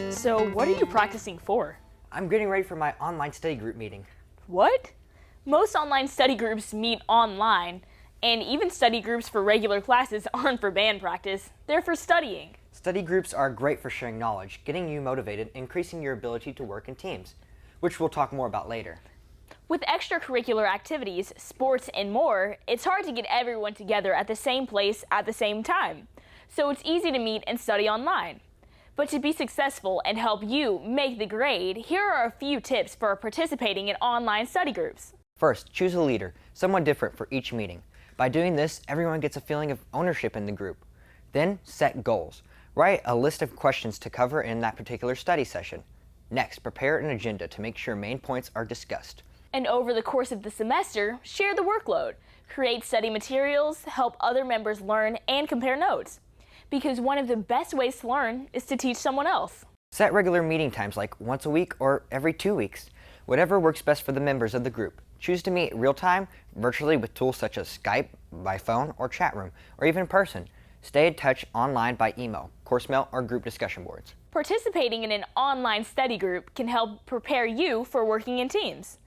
So, what are you practicing for? I'm getting ready for my online study group meeting. What? Most online study groups meet online, and even study groups for regular classes aren't for band practice. They're for studying. Study groups are great for sharing knowledge, getting you motivated, increasing your ability to work in teams, which we'll talk more about later. With extracurricular activities, sports, and more, it's hard to get everyone together at the same place at the same time. So it's easy to meet and study online. But to be successful and help you make the grade, here are a few tips for participating in online study groups. First, choose a leader, someone different for each meeting. By doing this, everyone gets a feeling of ownership in the group. Then, set goals. Write a list of questions to cover in that particular study session. Next, prepare an agenda to make sure main points are discussed. And over the course of the semester, share the workload. Create study materials, help other members learn, and compare notes. Because one of the best ways to learn is to teach someone else. Set regular meeting times like once a week or every 2 weeks. Whatever works best for the members of the group. Choose to meet real-time, virtually with tools such as Skype, by phone or chat room, or even in person. Stay in touch online by email, course mail, or group discussion boards. Participating in an online study group can help prepare you for working in teams.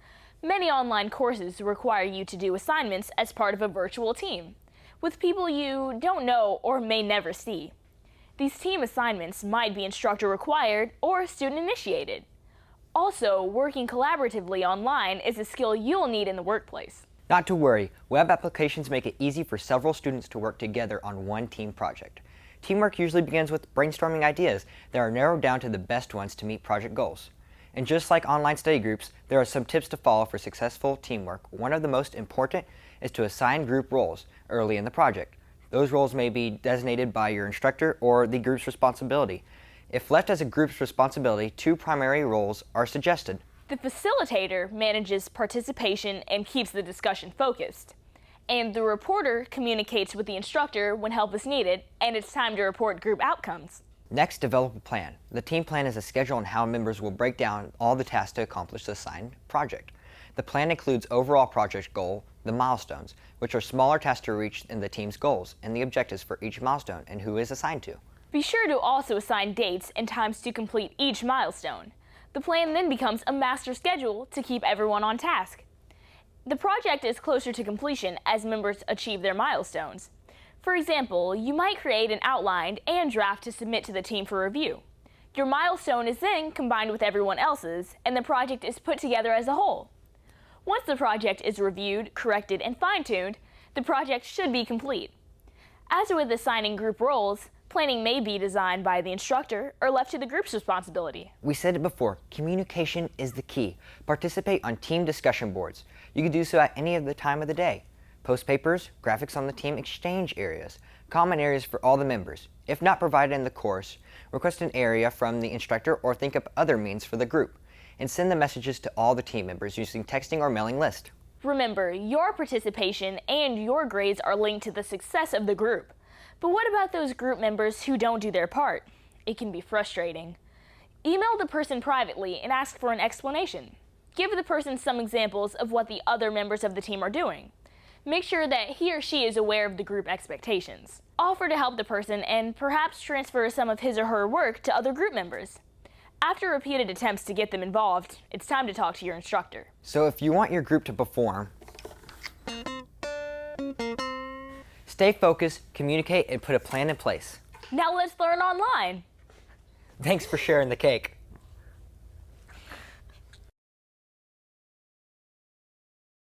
Many online courses require you to do assignments as part of a virtual team, with people you don't know or may never see. These team assignments might be instructor required or student initiated. Also, working collaboratively online is a skill you'll need in the workplace. Not to worry, web applications make it easy for several students to work together on one team project. Teamwork usually begins with brainstorming ideas that are narrowed down to the best ones to meet project goals. And just like online study groups, there are some tips to follow for successful teamwork. One of the most important is to assign group roles early in the project. Those roles may be designated by your instructor or the group's responsibility. If left as a group's responsibility, 2 primary roles are suggested. The facilitator manages participation and keeps the discussion focused. And the reporter communicates with the instructor when help is needed and it's time to report group outcomes. Next, develop a plan. The team plan is a schedule on how members will break down all the tasks to accomplish the assigned project. The plan includes overall project goal, the milestones, which are smaller tasks to reach in the team's goals, and the objectives for each milestone and who is assigned to. Be sure to also assign dates and times to complete each milestone. The plan then becomes a master schedule to keep everyone on task. The project is closer to completion as members achieve their milestones. For example, you might create an outline and draft to submit to the team for review. Your milestone is then combined with everyone else's, and the project is put together as a whole. Once the project is reviewed, corrected, and fine-tuned, the project should be complete. As with assigning group roles, planning may be designed by the instructor or left to the group's responsibility. We said it before, communication is the key. Participate on team discussion boards. You can do so at any of the time of the day. Post papers, graphics on the team exchange areas, common areas for all the members. If not provided in the course, request an area from the instructor or think up other means for the group. And send the messages to all the team members using texting or mailing list. Remember, your participation and your grades are linked to the success of the group. But what about those group members who don't do their part? It can be frustrating. Email the person privately and ask for an explanation. Give the person some examples of what the other members of the team are doing. Make sure that he or she is aware of the group expectations. Offer to help the person and perhaps transfer some of his or her work to other group members. After repeated attempts to get them involved, it's time to talk to your instructor. So if you want your group to perform, stay focused, communicate, and put a plan in place. Now let's learn online. Thanks for sharing the cake.